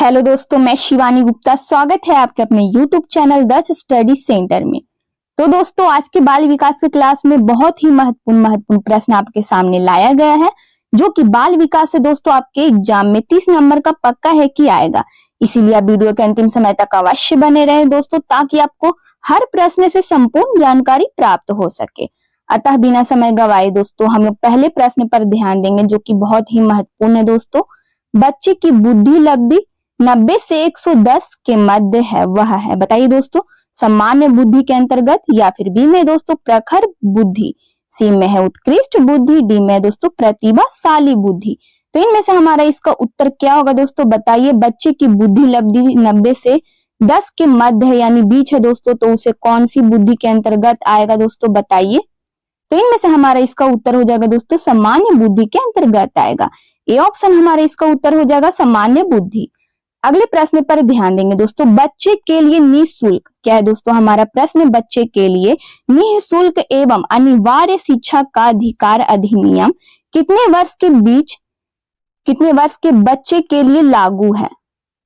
Hello दोस्तों, मैं शिवानी गुप्ता। स्वागत है आपके अपने YouTube चैनल दक्ष स्टडी सेंटर में। तो दोस्तों, आज के बाल विकास के क्लास में बहुत ही महत्वपूर्ण प्रश्न आपके सामने लाया गया है, जो कि बाल विकास से दोस्तों आपके एग्जाम में 30 नंबर का पक्का है कि आएगा। इसीलिए आप वीडियो के अंतिम समय तक अवश्य बने रहे दोस्तों, ताकि आपको हर प्रश्न से संपूर्ण जानकारी प्राप्त हो सके। अतः बिना समय गवाए दोस्तों, हम लोग पहले प्रश्न पर ध्यान देंगे, जो कि बहुत ही महत्वपूर्ण है दोस्तों। बच्चे की बुद्धि लब्धि 90 से 110 के मध्य है, वह है, बताइए दोस्तों, सामान्य बुद्धि के अंतर्गत, या फिर बी में दोस्तों प्रखर बुद्धि, सी में है उत्कृष्ट बुद्धि, डी में दोस्तों प्रतिभाशाली बुद्धि। तो इनमें से हमारा इसका उत्तर क्या होगा दोस्तों, बताइए। बच्चे की बुद्धि लब्धि 90 से 10 के मध्य है, यानी बीच है दोस्तों, तो उसे कौन सी बुद्धि के अंतर्गत आएगा दोस्तों, बताइए। तो इनमें से हमारा इसका उत्तर हो जाएगा दोस्तों सामान्य बुद्धि के अंतर्गत आएगा। ए ऑप्शन हमारा इसका उत्तर हो जाएगा सामान्य बुद्धि। अगले प्रश्न पर ध्यान देंगे दोस्तों। बच्चे के लिए निःशुल्क, क्या है दोस्तों हमारा प्रश्न, बच्चे के लिए निःशुल्क एवं अनिवार्य शिक्षा का अधिकार अधिनियम कितने वर्ष के बच्चे के लिए लागू है,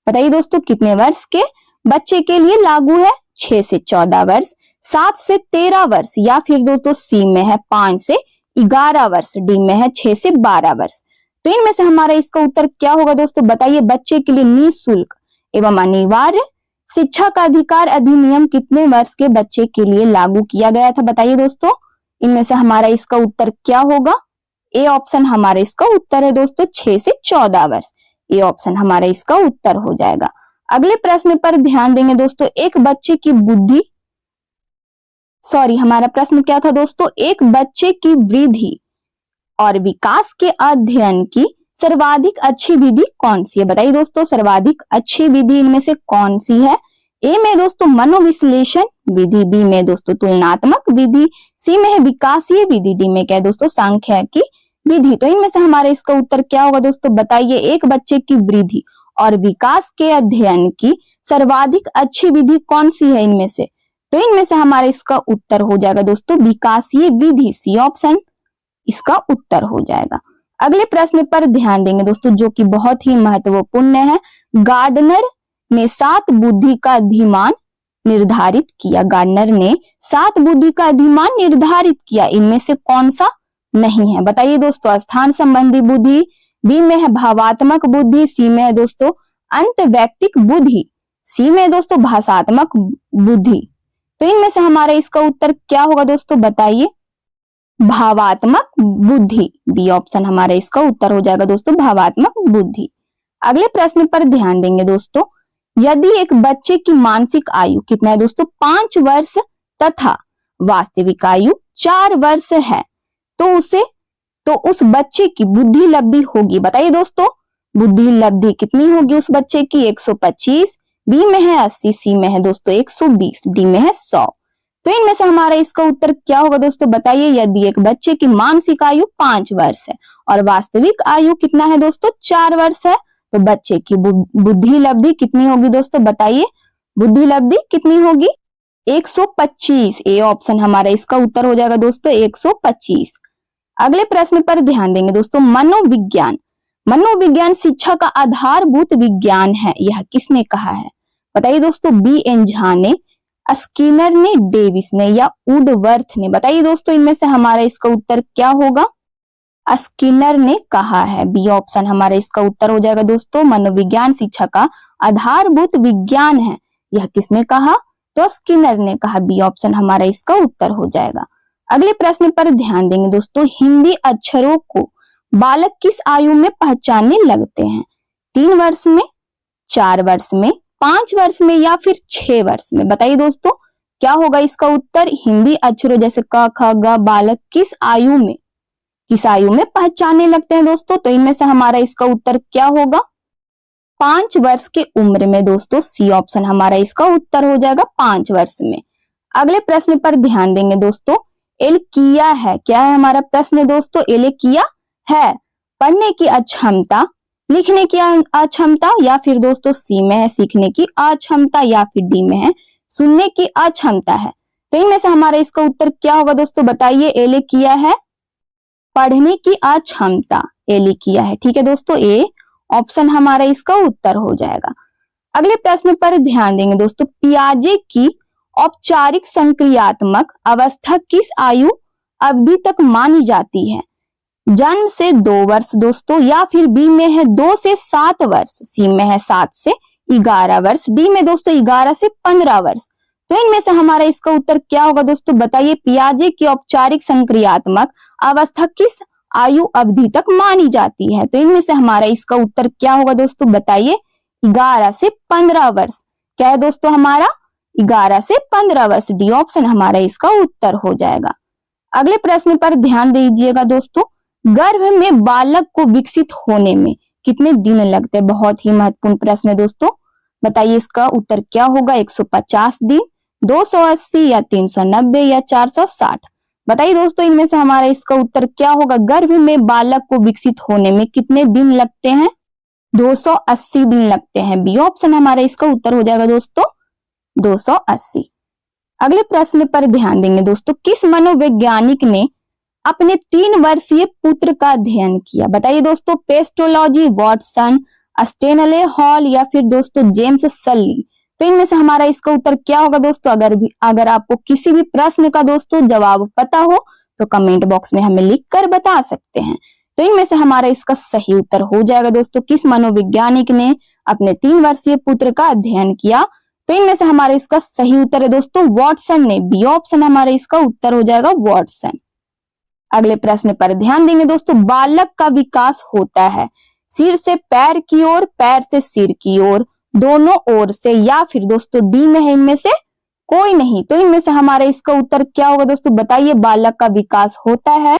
बताइए दोस्तों। कितने वर्ष के बच्चे के लिए लागू है? 6 से 14 वर्ष, 7 से 13 वर्ष, या फिर दोस्तों सी में है 5 से 11 वर्ष, डी में है 6 से 12 वर्ष। तो इनमें से हमारा इसका उत्तर क्या होगा दोस्तों, बताइए। बच्चे के लिए निःशुल्क एवं अनिवार्य शिक्षा का अधिकार अधिनियम कितने वर्ष के बच्चे के लिए लागू किया गया था, बताइए दोस्तों। इनमें से हमारा इसका उत्तर क्या होगा? ए ऑप्शन हमारा इसका उत्तर है दोस्तों 6 से 14 वर्ष। ए ऑप्शन हमारा इसका उत्तर हो जाएगा। अगले प्रश्न पर ध्यान देंगे दोस्तों। एक बच्चे की बुद्धि, हमारा प्रश्न क्या था दोस्तों, एक बच्चे की वृद्धि और विकास के अध्ययन की सर्वाधिक अच्छी विधि कौन सी है, बताइए दोस्तों। सर्वाधिक अच्छी विधि इनमें से कौन सी है? ए में दोस्तों मनोविश्लेषण विधि, बी में दोस्तों तुलनात्मक विधि, सी में है विकासीय विधि, डी में क्या है दोस्तों सांख्यिकी विधि। तो इनमें से हमारे इसका उत्तर क्या होगा दोस्तों, बताइए। एक बच्चे की वृद्धि और विकास के अध्ययन की सर्वाधिक अच्छी विधि कौन सी है इनमें से? तो इनमें से हमारा इसका उत्तर हो जाएगा दोस्तों विकासीय विधि, सी ऑप्शन इसका उत्तर हो जाएगा। अगले प्रश्न पर ध्यान देंगे दोस्तों, जो कि बहुत ही महत्वपूर्ण है। गार्डनर ने 7 बुद्धि का अधिमान निर्धारित किया। गार्डनर ने 7 बुद्धि का अधिमान निर्धारित किया, इनमें से कौन सा नहीं है, बताइए दोस्तों। स्थान संबंधी बुद्धि, बी में है भावात्मक बुद्धि, सी में है दोस्तों अंतवैयक्तिक बुद्धि, सी में दोस्तों भाषात्मक बुद्धि। तो इनमें से हमारा इसका उत्तर क्या होगा दोस्तों, बताइए। भावात्मक बुद्धि, बी ऑप्शन हमारा इसका उत्तर हो जाएगा दोस्तों भावात्मक बुद्धि। अगले प्रश्न पर ध्यान देंगे दोस्तों। यदि एक बच्चे की मानसिक आयु कितना है दोस्तों, 5 वर्ष तथा वास्तविक आयु 4 वर्ष है, तो उस बच्चे की बुद्धि लब्धि होगी, बताइए दोस्तों। बुद्धि लब्धि कितनी होगी उस बच्चे की? 125, बी में है 80, सी में है दोस्तों 120, डी में है 100। तो इनमें से हमारा इसका उत्तर क्या होगा दोस्तों, बताइए। यदि एक बच्चे की मानसिक आयु 5 वर्ष है और वास्तविक आयु कितना है दोस्तों, 4 वर्ष है, तो बच्चे की बुद्धि लब्धि कितनी होगी दोस्तों, बताइए। बुद्धि लब्धि कितनी होगी? 125। ए ऑप्शन हमारा इसका उत्तर हो जाएगा दोस्तों 125। अगले प्रश्न पर ध्यान देंगे दोस्तों। मनोविज्ञान शिक्षा का आधारभूत विज्ञान है, यह किसने कहा है, बताइए दोस्तों। बी एन झा ने, स्किनर ने, डेविस ने, या वुडवर्थ ने, बताइए दोस्तों। इनमें से हमारा इसका उत्तर क्या होगा? स्किनर ने कहा है, बी ऑप्शन हमारा इसका उत्तर हो जाएगा दोस्तों। मनोविज्ञान शिक्षा का आधारभूत विज्ञान है, यह किसने कहा? तो स्किनर ने कहा, बी ऑप्शन हमारा इसका उत्तर हो जाएगा। अगले प्रश्न पर ध्यान देंगे दोस्तों। हिंदी अक्षरों को बालक किस आयु में पहचानने लगते हैं? 3 वर्ष में, 4 वर्ष में, 5 वर्ष में, या फिर 6 वर्ष में, बताइए दोस्तों। क्या होगा इसका उत्तर? हिंदी अक्षरों जैसे क ख ग बालक किस आयु में पहचानने लगते हैं दोस्तों? तो इनमें से हमारा इसका उत्तर क्या होगा? 5 वर्ष के उम्र में दोस्तों, सी ऑप्शन हमारा इसका उत्तर हो जाएगा 5 वर्ष में। अगले प्रश्न पर ध्यान देंगे दोस्तों। एलकिया है, क्या है हमारा प्रश्न दोस्तों? एलकिया है पढ़ने की अक्षमता, लिखने की अक्षमता, या फिर दोस्तों सी में है सीखने की अक्षमता, या फिर डी में है सुनने की अक्षमता है। तो इनमें से हमारा इसका उत्तर क्या होगा दोस्तों, बताइए। एलकिया है पढ़ने की अक्षमता, एलकिया है, ठीक है दोस्तों। ए ऑप्शन हमारा इसका उत्तर हो जाएगा। अगले प्रश्न पर ध्यान देंगे दोस्तों, पियाजे की औपचारिक संक्रियात्मक अवस्था किस आयु अवधि तक मानी जाती है? जन्म से 2 वर्ष दोस्तों, या फिर बी में है 2 से 7 वर्ष, सी में है 7 से 11 वर्ष, डी में दोस्तों 11 से 15 वर्ष। तो इनमें से हमारा इसका उत्तर क्या होगा दोस्तों, बताइए। पियाजे की औपचारिक संक्रियात्मक अवस्था किस आयु अवधि तक मानी जाती है? तो इनमें से हमारा इसका उत्तर क्या होगा दोस्तों, बताइए। 11 से 15 वर्ष। क्या है दोस्तों हमारा? 11 से 15 वर्ष। डी ऑप्शन हमारा इसका उत्तर हो जाएगा। अगले प्रश्न पर ध्यान दीजिएगा दोस्तों, गर्भ में बालक को विकसित होने में कितने दिन लगते हैं? बहुत ही महत्वपूर्ण प्रश्न है दोस्तों, बताइए इसका उत्तर क्या होगा। 150 दिन, 280 या 390 या 460? बताइए दोस्तों इनमें से हमारा इसका उत्तर क्या होगा। गर्भ में बालक को विकसित होने में कितने दिन लगते हैं? 280 दिन लगते हैं। बी ऑप्शन हमारा इसका उत्तर हो जाएगा दोस्तों 280। अगले प्रश्न पर ध्यान देंगे दोस्तों, किस मनोवैज्ञानिक ने अपने 3 वर्षीय पुत्र का अध्ययन किया? बताइए दोस्तों, पेस्टोलॉजी, वॉटसन, स्टेनले हॉल या फिर दोस्तों जेम्स सल्ली? तो इनमें से हमारा इसका उत्तर क्या होगा दोस्तों। अगर आपको किसी भी प्रश्न का दोस्तों जवाब पता हो तो कमेंट बॉक्स में हमें लिख कर बता सकते हैं। तो इनमें से हमारा इसका सही उत्तर हो जाएगा दोस्तों, किस मनोवैज्ञानिक ने अपने 3 वर्षीय पुत्र का अध्ययन किया? तो इनमें से हमारा इसका सही उत्तर है दोस्तों वॉटसन ने। बी ऑप्शन हमारा इसका उत्तर हो जाएगा वॉटसन। अगले प्रश्न पर ध्यान देंगे दोस्तों, बालक का विकास होता है सिर से पैर की ओर, पैर से सिर की ओर, दोनों ओर से, या फिर दोस्तों डी में है इनमें से कोई नहीं? तो इनमें से हमारा इसका उत्तर क्या होगा दोस्तों, बताइए। बालक का विकास होता है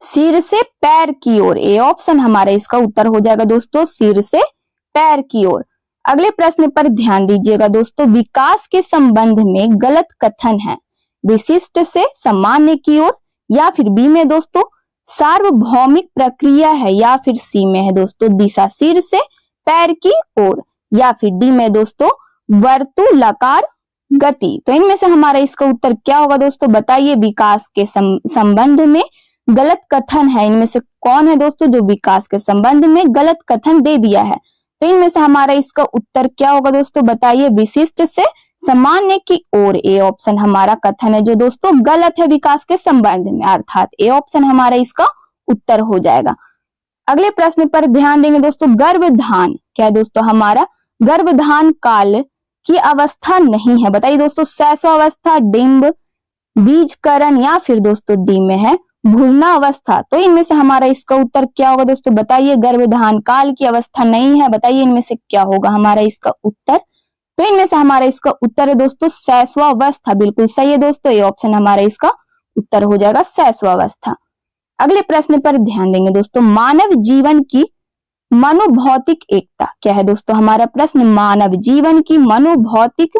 सिर से पैर की ओर। ए ऑप्शन हमारा इसका उत्तर हो जाएगा दोस्तों सिर से पैर की ओर। अगले प्रश्न पर ध्यान दीजिएगा दोस्तों, विकास के संबंध में गलत कथन है विशिष्ट से सामान्य की ओर, या फिर बी में दोस्तों सार्वभौमिक प्रक्रिया है, या फिर सी में है दोस्तों दिशा सिर से पैर की ओर, या फिर डी में दोस्तों वर्तुलाकार गति? तो इनमें से हमारा इसका उत्तर क्या होगा दोस्तों, बताइए। विकास के संबंध में गलत कथन है, इनमें से कौन है दोस्तों जो विकास के संबंध में गलत कथन दे दिया है? तो इनमें से हमारा इसका उत्तर क्या होगा दोस्तों, बताइए। विशिष्ट से सामान्य की ओर। ए ऑप्शन हमारा कथन है जो दोस्तों गलत है विकास के संबंध में, अर्थात ए ऑप्शन हमारा इसका उत्तर हो जाएगा। अगले प्रश्न पर ध्यान देंगे दोस्तों, गर्भधान क्या है दोस्तों हमारा? गर्भधान काल की अवस्था नहीं है, बताइए दोस्तों। शैशवावस्था, डिंब, बीजकरण, या फिर दोस्तों डी में है भ्रूणा अवस्था? तो इनमें से हमारा इसका उत्तर क्या होगा दोस्तों, बताइए। गर्भधान काल की अवस्था नहीं है, बताइए इनमें से क्या होगा हमारा इसका उत्तर। तो इनमें से हमारा इसका उत्तर है दोस्तों शैशवावस्था। बिल्कुल सही है दोस्तों, ये ऑप्शन हमारा इसका उत्तर हो जाएगा शैशवावस्था। अगले प्रश्न पर ध्यान देंगे दोस्तों, मानव जीवन की मनोभौतिक एकता क्या है दोस्तों हमारा प्रश्न। मानव जीवन की मनोभौतिक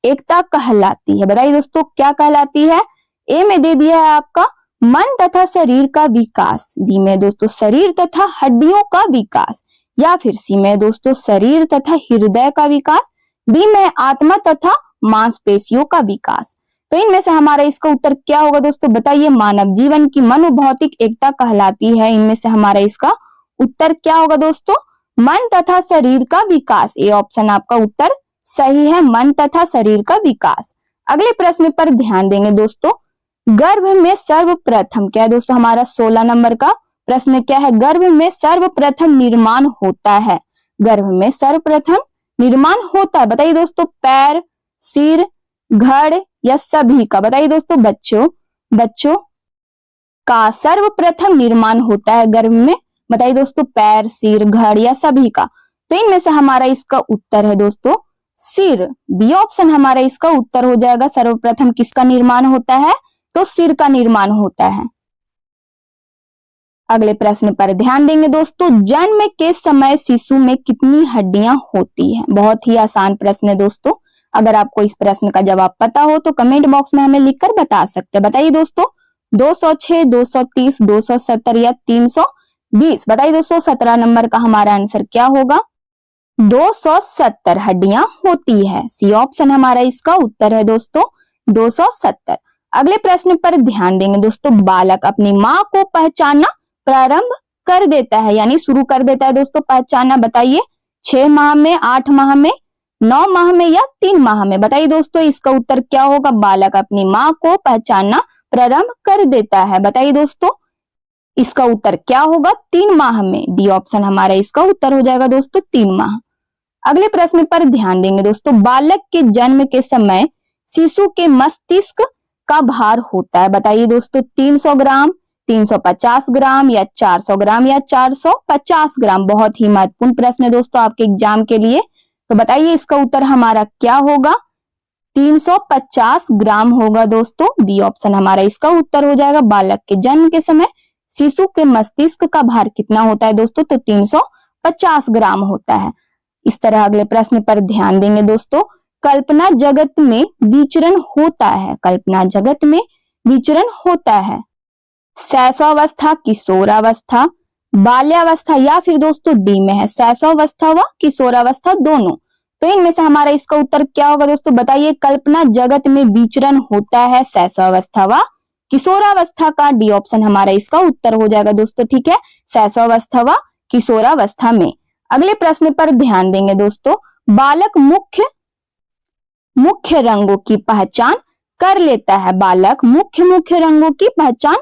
एकता कहलाती है, बताइए दोस्तों क्या कहलाती है। ए में दे दिया है आपका मन तथा शरीर का विकास, बी में दोस्तों शरीर तथा हड्डियों का विकास, या फिर सी में दोस्तों शरीर तथा हृदय का विकास, डी में आत्मा तथा मांसपेशियों का विकास। तो इनमें से हमारा इसका उत्तर क्या होगा दोस्तों, बताइए। मानव जीवन की मनोभौतिक एकता कहलाती है, इनमें से हमारा इसका उत्तर क्या होगा दोस्तों, मन तथा शरीर का विकास। ए ऑप्शन आपका उत्तर सही है, मन तथा शरीर का विकास। अगले प्रश्न पर ध्यान देंगे दोस्तों, गर्भ में सर्वप्रथम क्या है दोस्तों हमारा 16 नंबर का प्रश्न क्या है। गर्भ में सर्वप्रथम निर्माण होता है, गर्भ में सर्वप्रथम निर्माण होता है, बताइए दोस्तों। पैर, सिर, धड़ या सभी का? बताइए दोस्तों बच्चों का सर्वप्रथम निर्माण होता है गर्भ में, बताइए दोस्तों। पैर, सिर, धड़ या सभी का? तो इनमें से हमारा इसका उत्तर है दोस्तों सिर। बी ऑप्शन हमारा इसका उत्तर हो जाएगा। सर्वप्रथम किसका निर्माण होता है, तो सिर का निर्माण होता है। अगले प्रश्न पर ध्यान देंगे दोस्तों, जन्म के समय शिशु में कितनी हड्डियां होती हैं? बहुत ही आसान प्रश्न है दोस्तों, अगर आपको इस प्रश्न का जवाब पता हो तो कमेंट बॉक्स में हमें लिखकर बता सकते हैं। बताइए दोस्तों 206, 230, 270 या 320? बताइए दोस्तों 17 नंबर का हमारा आंसर क्या होगा। 270 हड्डियां होती है, सी ऑप्शन हमारा इसका उत्तर है दोस्तों 270। अगले प्रश्न पर ध्यान देंगे दोस्तों, बालक अपनी माँ को पहचानना प्रारंभ कर देता है, यानी शुरू कर देता है दोस्तों पहचानना, बताइए 6 माह में, 8 माह में, 9 माह में या 3 माह में? बताइए दोस्तों, इसका उत्तर क्या होगा? बालक अपनी माँ को पहचानना प्रारंभ कर देता है। बताइए दोस्तों, इसका उत्तर क्या होगा? 3 माह में। डी ऑप्शन हमारा इसका उत्तर हो जाएगा दोस्तों, 3 माह। अगले प्रश्न पर ध्यान देंगे दोस्तों। बालक के जन्म के समय शिशु के मस्तिष्क का भार होता है। बताइए दोस्तों, 300 ग्राम, 350 ग्राम या 400 ग्राम या 450 ग्राम? बहुत ही महत्वपूर्ण प्रश्न है दोस्तों आपके एग्जाम के लिए। तो बताइए इसका उत्तर हमारा क्या होगा? 350 ग्राम होगा दोस्तों। बी ऑप्शन हमारा इसका उत्तर हो जाएगा। बालक के जन्म के समय शिशु के मस्तिष्क का भार कितना होता है दोस्तों? तो 350 ग्राम होता है। इस तरह अगले प्रश्न पर ध्यान देंगे दोस्तों। कल्पना जगत में विचरण होता है। कल्पना जगत में विचरण होता है शैशवावस्था, किशोरावस्था, बाल्यावस्था या फिर दोस्तों डी में है शैशवावस्था व किशोरावस्था दोनों। तो इनमें से हमारा इसका उत्तर क्या होगा दोस्तों? बताइए। कल्पना जगत में विचरण होता है शैशवावस्था व किशोरावस्था का डी ऑप्शन हमारा इसका उत्तर हो जाएगा दोस्तों। ठीक है, शैशवावस्था व किशोरावस्था में। अगले प्रश्न पर ध्यान देंगे दोस्तों। बालक मुख्य रंगों की पहचान कर लेता है। बालक मुख्य रंगों की पहचान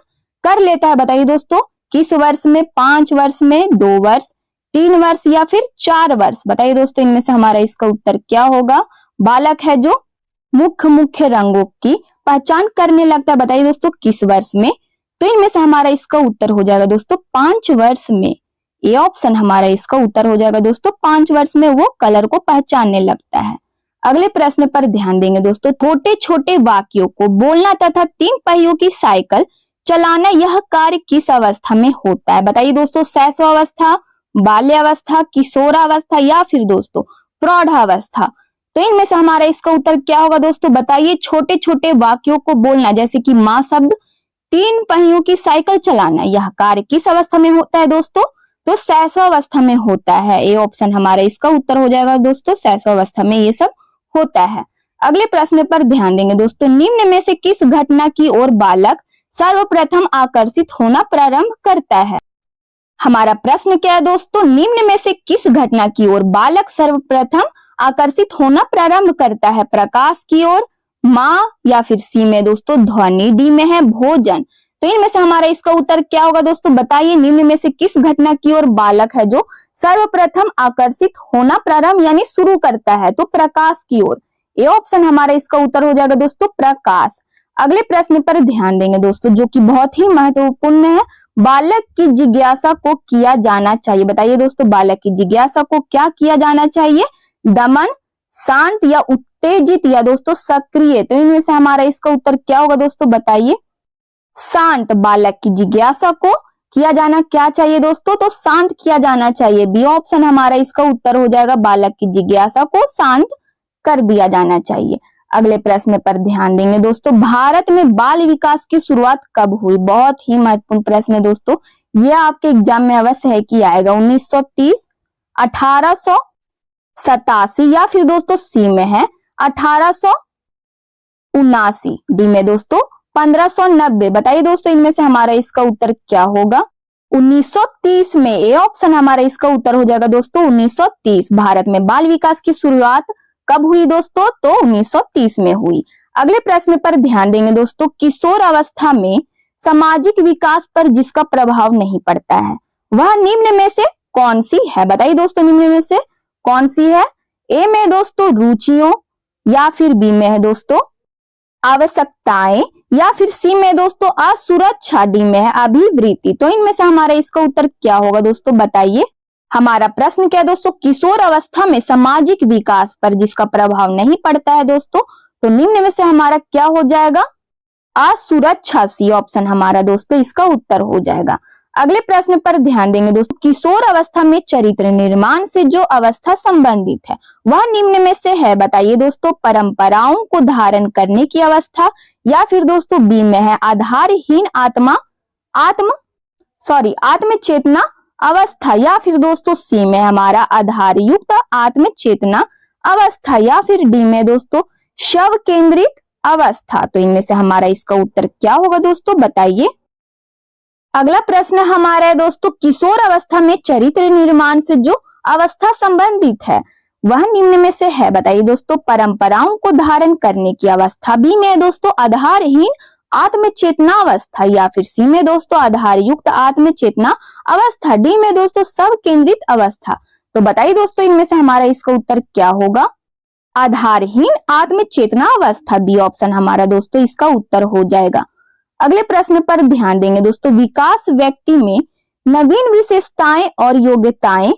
कर लेता है। बताइए दोस्तों, किस वर्ष में? 5 वर्ष में, 2 वर्ष, 3 वर्ष या फिर 4 वर्ष? बताइए दोस्तों, इनमें से हमारा इसका उत्तर क्या होगा? बालक है जो मुख्य रंगों की पहचान करने लगता है। बताइए दोस्तों, किस वर्ष में? तो इनमें से हमारा इसका उत्तर हो जाएगा दोस्तों 5 वर्ष में। ये ऑप्शन हमारा इसका उत्तर हो जाएगा दोस्तों, 5 वर्ष में वो कलर को पहचानने लगता है। अगले प्रश्न पर ध्यान देंगे दोस्तों। छोटे छोटे वाक्यों को बोलना तथा 3 पहियों की साइकिल चलाना, यह कार्य किस अवस्था में होता है? बताइए दोस्तों, शैशवावस्था, बाल्यावस्था, किशोरावस्था या फिर दोस्तों प्रौढ़ावस्था? तो इनमें से हमारा इसका उत्तर क्या होगा दोस्तों? बताइए। छोटे छोटे वाक्यों को बोलना, जैसे कि माँ शब्द, 3 पहियों की साइकिल चलाना, यह कार्य किस अवस्था में होता है दोस्तों? तो शैशवावस्था में होता है। ए ऑप्शन हमारा इसका उत्तर हो जाएगा दोस्तों, शैशवावस्था में ये सब होता है। अगले प्रश्न पर ध्यान देंगे दोस्तों। निम्न में से किस घटना की ओर बालक सर्वप्रथम आकर्षित होना प्रारंभ करता है? हमारा प्रश्न क्या है दोस्तों? निम्न में से किस घटना की ओर बालक सर्वप्रथम आकर्षित होना प्रारंभ करता है? प्रकाश की ओर, माँ या फिर सी में दोस्तों ध्वनि, डी में है भोजन? तो इनमें से हमारा इसका उत्तर क्या होगा दोस्तों? बताइए। निम्न में से किस घटना की ओर बालक है जो सर्वप्रथम आकर्षित होना प्रारंभ यानी शुरू करता है? तो प्रकाश की ओर। ये ऑप्शन हमारा इसका उत्तर हो जाएगा दोस्तों, प्रकाश। अगले प्रश्न पर ध्यान देंगे दोस्तों, जो कि बहुत ही महत्वपूर्ण है। बालक की जिज्ञासा को किया जाना चाहिए। बताइए दोस्तों, बालक की जिज्ञासा को क्या किया जाना चाहिए? दमन, शांत या उत्तेजित या दोस्तों सक्रिय? तो इनमें से हमारा इसका उत्तर क्या होगा दोस्तों? बताइए। शांत। बालक की जिज्ञासा को किया जाना क्या चाहिए दोस्तों? तो शांत किया जाना चाहिए। बी ऑप्शन हमारा इसका उत्तर हो जाएगा, बालक की जिज्ञासा को शांत कर दिया जाना चाहिए। अगले प्रश्न पर ध्यान देंगे दोस्तों। भारत में बाल विकास की शुरुआत कब हुई? बहुत ही महत्वपूर्ण प्रश्न है दोस्तों, यह आपके एग्जाम में अवश्य है कि आएगा। 1930, 1887 या फिर दोस्तों सी में है 1879, डी में दोस्तों 1590। बताइए दोस्तों, इनमें से हमारा इसका उत्तर क्या होगा? 1930 में। ए ऑप्शन हमारा इसका उत्तर हो जाएगा दोस्तों, 1930। भारत में बाल विकास की शुरुआत कब हुई दोस्तों? तो 1930 में हुई। अगले प्रश्न पर ध्यान देंगे दोस्तों। किशोर अवस्था में सामाजिक विकास पर जिसका प्रभाव नहीं पड़ता है, वह निम्न में से कौन सी है? बताइए दोस्तों, निम्न में से कौन सी है? ए में दोस्तों रुचियों, या फिर बी में है दोस्तों आवश्यकताएं, या फिर सी में दोस्तों असुरक्षा, डी में है अभिवृत्ति। तो इनमें से हमारा इसका उत्तर क्या होगा दोस्तों? बताइए। हमारा प्रश्न क्या है दोस्तों? किशोर अवस्था में सामाजिक विकास पर जिसका प्रभाव नहीं पड़ता है दोस्तों, तो निम्न में से हमारा क्या हो जाएगा? असुरक्षा। सी ऑप्शन हमारा दोस्तों इसका उत्तर हो जाएगा। अगले प्रश्न पर ध्यान देंगे दोस्तों। किशोर अवस्था में चरित्र निर्माण से जो अवस्था संबंधित है, वह निम्न में से है? बताइए दोस्तों। परंपराओं को धारण करने की अवस्था, या फिर दोस्तों बी में है आधारहीन आत्मचेतना अवस्था, या फिर दोस्तों सी में हमारा आधार युक्त आत्मचेतना अवस्था, या फिर डी में दोस्तों शव केंद्रित अवस्था। तो इनमें से हमारा इसका उत्तर क्या होगा दोस्तों? बताइए। अगला प्रश्न हमारा है दोस्तों। किशोर अवस्था में चरित्र निर्माण से जो अवस्था संबंधित है, वह निम्न में से है। बताइए दोस्तों, परंपराओं को धारण करने की अवस्था। बी में दोस्तों आधारहीन आत्म चेतना अवस्था, या फिर सी में दोस्तों आधार युक्त आत्म चेतना अवस्था, डी में दोस्तों सब केंद्रित अवस्था। तो बताइए दोस्तों, इनमें से हमारा इसका उत्तर क्या होगा? आधारहीन आत्म चेतना अवस्था, बी ऑप्शन हमारा दोस्तों इसका उत्तर हो जाएगा। अगले प्रश्न पर ध्यान देंगे दोस्तों, विकास व्यक्ति में नवीन विशेषताएं और योग्यताएं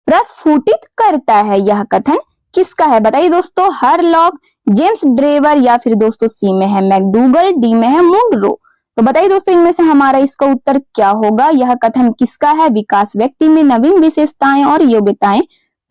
प्रस्फुटित करता है, यह कथन किसका है? बताइए दोस्तों, हरलॉक, जेम्स ड्रेवर, या फिर दोस्तों सी में है मैकडूगल, डी में है मुनरो। तो बताइए दोस्तों, इनमें से हमारा इसका उत्तर क्या होगा? यह कथन किसका है? विकास व्यक्ति में नवीन विशेषताएं और योग्यताएं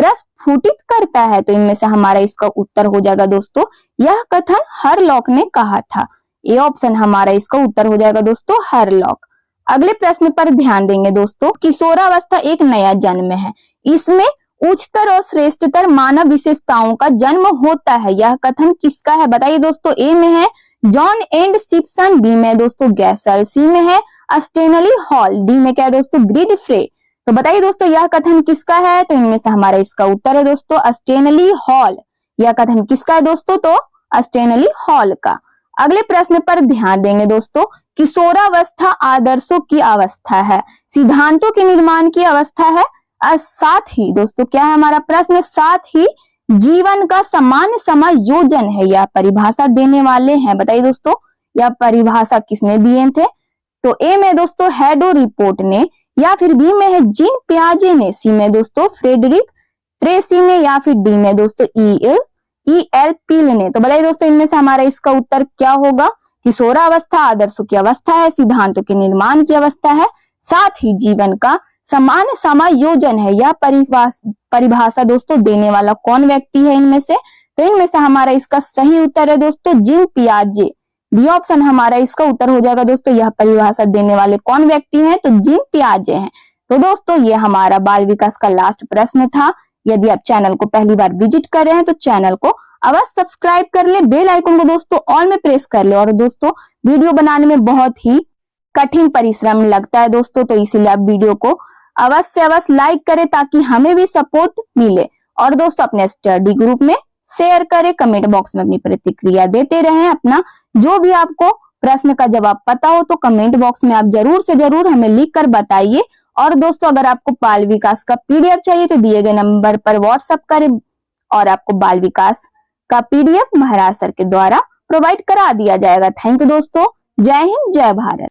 प्रस्फुटित करता है। तो इनमें से हमारा इसका उत्तर हो जाएगा दोस्तों, यह कथन हरलॉक ने कहा था। ए ऑप्शन हमारा इसका उत्तर हो जाएगा दोस्तों, हरलॉक। अगले प्रश्न पर ध्यान देंगे दोस्तों, किशोरावस्था एक नया जन्म है, इसमें उच्चतर और श्रेष्ठतर मानव विशेषताओं का जन्म होता है, यह कथन किसका है? बताइए दोस्तों, ए में है जॉन एंड सिप्सन, बी में दोस्तों गैसल, सी में है स्टेनली हॉल, डी में क्या है दोस्तों ग्रिडफ्रे। तो बताइए दोस्तों, यह कथन किसका है? तो इनमें से हमारा इसका उत्तर है दोस्तों स्टेनली हॉल। यह कथन किसका है दोस्तों? तो स्टेनली हॉल का। अगले प्रश्न पर ध्यान देंगे दोस्तों, किशोरावस्था आदर्शों की अवस्था है, सिद्धांतों के निर्माण की अवस्था है, साथ ही दोस्तों क्या है हमारा प्रश्न? साथ ही जीवन का सामान्य समायोजन है। यह परिभाषा देने वाले हैं, बताइए दोस्तों यह परिभाषा किसने दिए थे? तो ए में दोस्तों हेडो रिपोर्ट ने, या फिर बी में है जीन पियाजे ने, सी में दोस्तों फ्रेडरिक ट्रेसी ने, या फिर डी में दोस्तों E.L. पील ने। तो बताइए दोस्तों, इनमें से हमारा इसका उत्तर क्या होगा? किशोरावस्था आदर्शों की अवस्था है, सिद्धांतों के निर्माण की अवस्था है, साथ ही जीवन का सामान्य समायोजन है। यह परिभाषा दोस्तों देने वाला कौन व्यक्ति है इनमें से? तो इनमें से हमारा इसका सही उत्तर है दोस्तों जीन पियाजे। बी ऑप्शन हमारा इसका उत्तर हो जाएगा दोस्तों, यह परिभाषा देने वाले कौन व्यक्ति हैं? तो जीन पियाजे हैं। तो दोस्तों ये हमारा बाल विकास का लास्ट प्रश्न था। यदि आप चैनल को पहली बार विजिट कर रहे हैं तो चैनल को अवश्य सब्सक्राइब कर ले, बेल आइकन को दोस्तों ऑल में प्रेस कर ले। और दोस्तों वीडियो बनाने में बहुत ही कठिन परिश्रम लगता है दोस्तों, तो इसीलिए आप वीडियो को अवश्य लाइक करें ताकि हमें भी सपोर्ट मिले। और दोस्तों अपने स्टडी ग्रुप में शेयर करें, कमेंट बॉक्स में अपनी प्रतिक्रिया देते रहें। अपना जो भी आपको प्रश्न का जवाब पता हो तो कमेंट बॉक्स में आप जरूर से जरूर हमें लिख कर बताइए। और दोस्तों अगर आपको बाल विकास का पीडीएफ चाहिए तो दिए गए नंबर पर व्हाट्सएप करें और आपको बाल विकास का पीडीएफ महाराज सर के द्वारा प्रोवाइड करा दिया जाएगा। थैंक यू दोस्तों, जय हिंद, जय भारत।